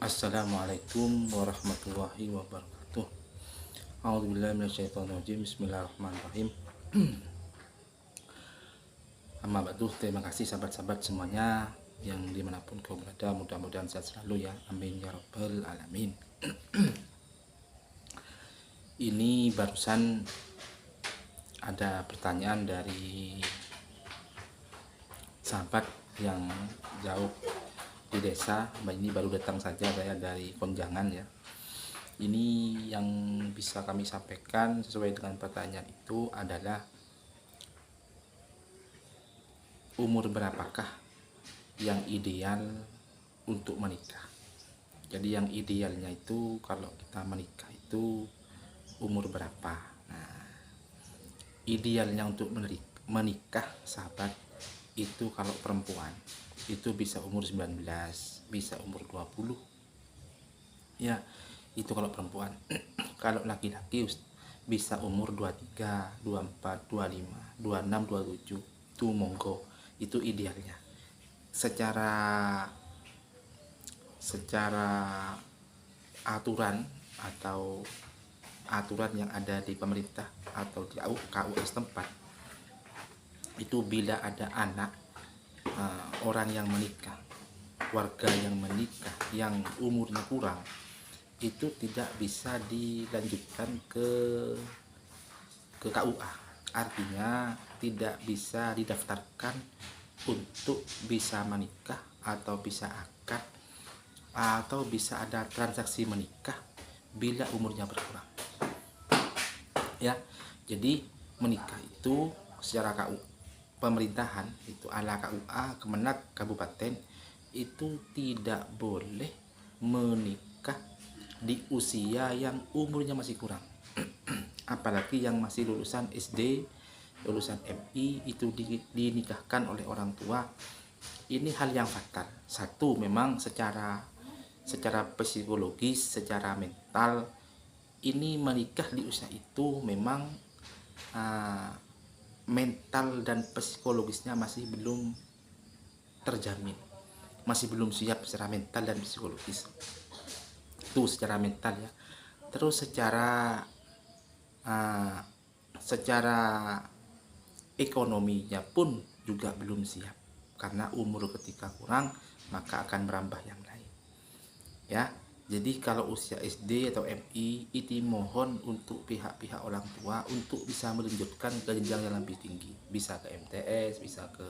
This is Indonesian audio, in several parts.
Assalamualaikum warahmatullahi wabarakatuh. A'udzubillahi minasyaitonirrajim. Bismillahirrahmanirrahim. Amma ba'du, terima kasih sahabat-sahabat semuanya yang dimanapun kau berada, mudah-mudahan sehat selalu ya, amin ya rabbal alamin. Ini barusan ada pertanyaan dari sahabat yang jauh di desa. Ini baru datang saja saya dari Konjangan ya. Ini yang bisa kami sampaikan sesuai dengan pertanyaan itu adalah umur berapakah yang ideal untuk menikah. Jadi yang idealnya itu kalau kita menikah itu umur berapa. Nah, idealnya untuk menikah sahabat itu kalau perempuan itu bisa umur 19, bisa umur 20 ya, itu kalau perempuan. Kalau laki-laki bisa umur 23, 24, 25, 26, 27, itu monggo, itu idealnya. Secara aturan atau aturan yang ada di pemerintah atau di KUA setempat, itu bila ada anak, orang yang menikah, warga yang menikah yang umurnya kurang, itu tidak bisa dilanjutkan ke KUA. Artinya tidak bisa didaftarkan untuk bisa menikah atau bisa akad atau bisa ada transaksi menikah bila umurnya berkurang ya. Jadi menikah itu secara pemerintahan itu ala KUA Kemenak Kabupaten itu tidak boleh menikah di usia yang umurnya masih kurang. Apalagi yang masih lulusan SD, lulusan MI itu dinikahkan oleh orang tua. Ini hal yang fatal. Satu, memang secara psikologis, secara mental, ini menikah di usia itu memang mental dan psikologisnya masih belum terjamin, masih belum siap secara mental dan psikologis. Itu secara mental ya. Terus secara ekonominya pun juga belum siap, karena umur ketika kurang maka akan merambah yang lain ya. Jadi kalau usia SD atau MI itu mohon untuk pihak-pihak orang tua untuk bisa melanjutkan ke jenjang yang lebih tinggi, bisa ke MTS, bisa ke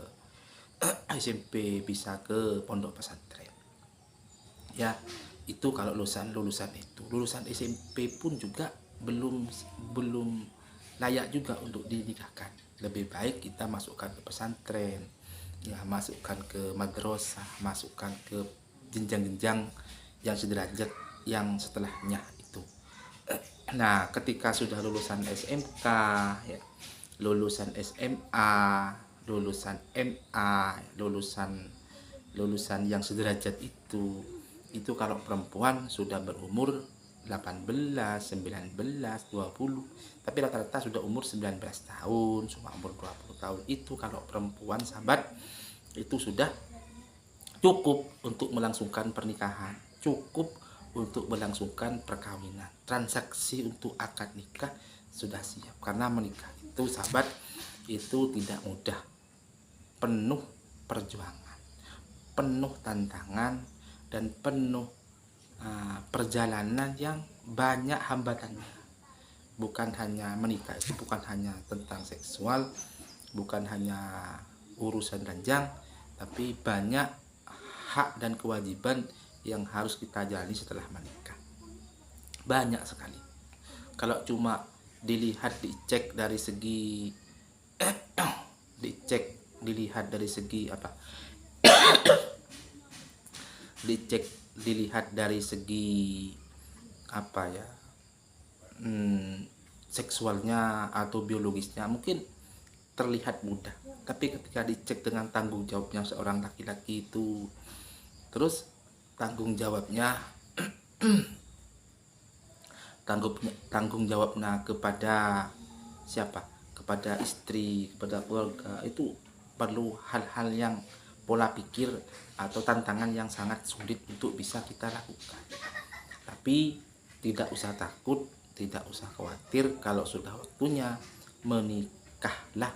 SMP, bisa ke pondok pesantren ya. Itu kalau lulusan itu. Lulusan SMP pun juga belum layak juga untuk dinikahkan. Lebih baik kita masukkan ke pesantren ya, masukkan ke madrasah, masukkan ke jenjang-jenjang yang sederajat yang setelahnya itu. Nah, ketika sudah lulusan SMK ya, lulusan SMA, lulusan MA, lulusan yang sederajat itu kalau perempuan sudah berumur 18, 19, 20, tapi rata-rata sudah umur 19 tahun, cuma umur 20 tahun. Itu kalau perempuan sahabat itu sudah cukup untuk melangsungkan pernikahan, cukup untuk melangsungkan perkawinan. Transaksi untuk akad nikah sudah siap, karena menikah itu sahabat itu tidak mudah, penuh perjuangan, penuh tantangan, dan penuh perjalanan yang banyak hambatannya. Bukan hanya menikah itu bukan hanya tentang seksual, bukan hanya urusan ranjang, tapi banyak hak dan kewajiban yang harus kita jalani setelah menikah. Banyak sekali. Kalau cuma dilihat dari segi apa ya, seksualnya atau biologisnya mungkin terlihat mudah, tapi ketika dicek dengan tanggung jawabnya seorang laki-laki itu, terus tanggung jawabnya kepada siapa, kepada istri, kepada keluarga, itu perlu hal-hal yang pola pikir atau tantangan yang sangat sulit untuk bisa kita lakukan. Tapi tidak usah takut, tidak usah khawatir kalau sudah waktunya menikahlah.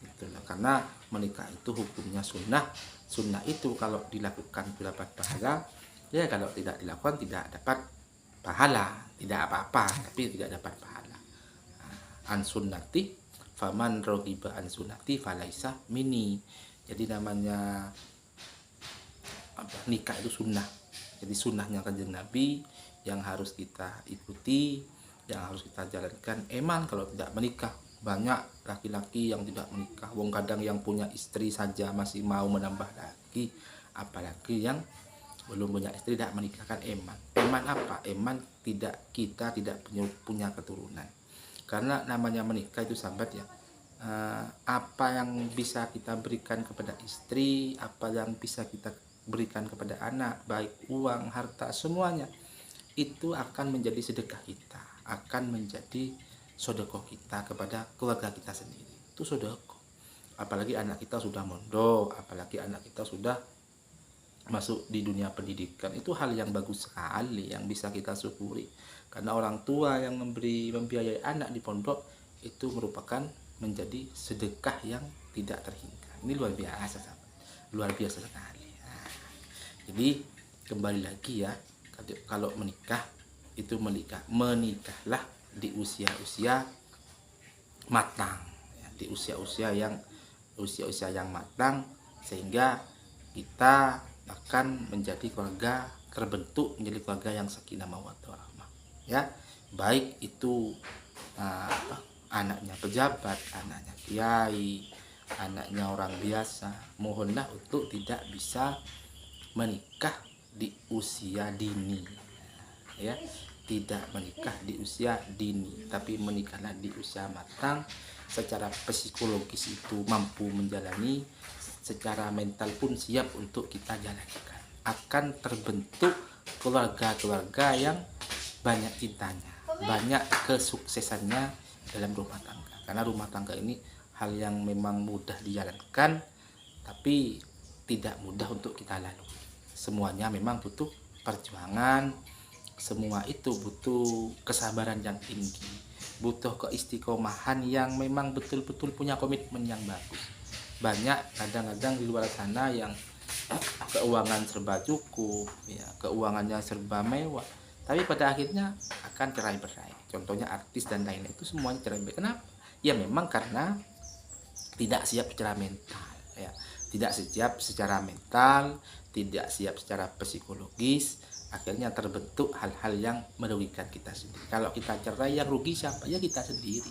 Itulah, karena menikah itu hukumnya sunnah. Sunnah itu kalau dilakukan dapat pahala, ya kalau tidak dilakukan tidak dapat pahala, tidak apa-apa, tapi tidak dapat pahala. An sunnati faman rogiba an sunnati falaisa mini. Jadi namanya nikah itu sunnah. Jadi sunnahnya kanjeng Nabi yang harus kita ikuti, yang harus kita jalankan. Emang kalau tidak menikah, banyak laki-laki yang tidak menikah. Wong kadang yang punya istri saja masih mau menambah lagi, apalagi yang belum punya istri tidak menikahkan. Eman apa? Eman kita tidak punya keturunan. Karena namanya menikah itu sahabat ya, apa yang bisa kita berikan kepada istri, apa yang bisa kita berikan kepada anak, baik uang, harta, semuanya itu akan menjadi sedekah kita, akan menjadi sedekah kita kepada keluarga kita sendiri. Itu sedekah. Apalagi anak kita sudah mondok, apalagi anak kita sudah masuk di dunia pendidikan, itu hal yang bagus sekali yang bisa kita syukuri. Karena orang tua yang membiayai anak di pondok itu merupakan menjadi sedekah yang tidak terhingga. Ini luar biasa sahabat, luar biasa sekali. Jadi kembali lagi ya, kalau menikah itu menikahlah di usia-usia matang, ya, di usia-usia yang matang, sehingga kita akan menjadi keluarga, terbentuk menjadi keluarga yang sakinah mawaddah warahmah. Ya, baik itu anaknya pejabat, anaknya kiai, anaknya orang biasa, mohonlah untuk tidak bisa menikah di usia dini, ya, tidak menikah di usia dini, tapi menikahlah di usia matang. Secara psikologis itu mampu menjalani, secara mental pun siap untuk kita jalankan. Akan terbentuk keluarga-keluarga yang banyak cintanya, banyak kesuksesannya dalam rumah tangga. Karena rumah tangga ini hal yang memang mudah dijalankan, tapi tidak mudah untuk kita lalui. Semuanya memang butuh perjuangan, semua itu butuh kesabaran yang tinggi, butuh keistiqomahan yang memang betul-betul punya komitmen yang bagus. Banyak kadang-kadang di luar sana yang keuangan serba cukup, ya, keuangannya serba mewah, tapi pada akhirnya akan cerai-berai. Contohnya artis dan lain-lain, itu semuanya cerai-berai. Kenapa? Ya memang karena tidak siap secara mental, ya, tidak siap secara mental, tidak siap secara psikologis, akhirnya terbentuk hal-hal yang merugikan kita sendiri. Kalau kita cerai, yang rugi siapa? Ya kita sendiri.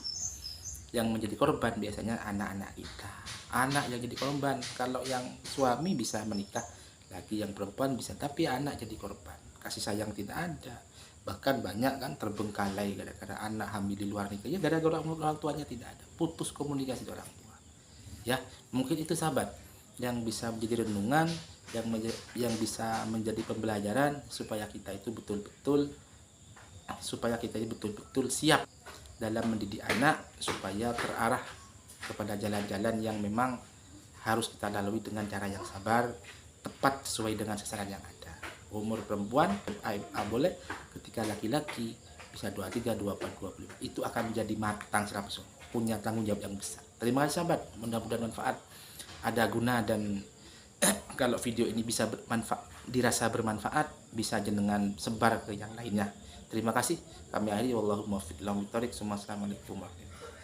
Yang menjadi korban biasanya anak-anak kita. Anak yang jadi korban. Kalau yang suami bisa menikah lagi, yang perempuan bisa, tapi anak jadi korban. Kasih sayang tidak ada. Bahkan banyak kan terbengkalai gara-gara anak hamil di luar nikah. Ya gara-gara orang tuanya tidak ada. Putus komunikasi dengan orang tua. Ya, mungkin itu sahabat yang bisa menjadi renungan, yang bisa menjadi pembelajaran supaya kita itu betul-betul siap dalam mendidik anak, supaya terarah kepada jalan-jalan yang memang harus kita lalui dengan cara yang sabar, tepat sesuai dengan sasaran yang ada. Umur perempuan boleh, ketika laki-laki bisa 23, 24, 25. Itu akan menjadi matang 100%, punya tanggung jawab yang besar. Terima kasih sahabat, mudah-mudahan manfaat, ada guna, dan kalau video ini bisa dirasa bermanfaat, bisa jenengan sebar ke yang lainnya. Terima kasih. Kami akhiri, wallahumma fiq. Assalamualaikum warahmatullahi wabarakatuh.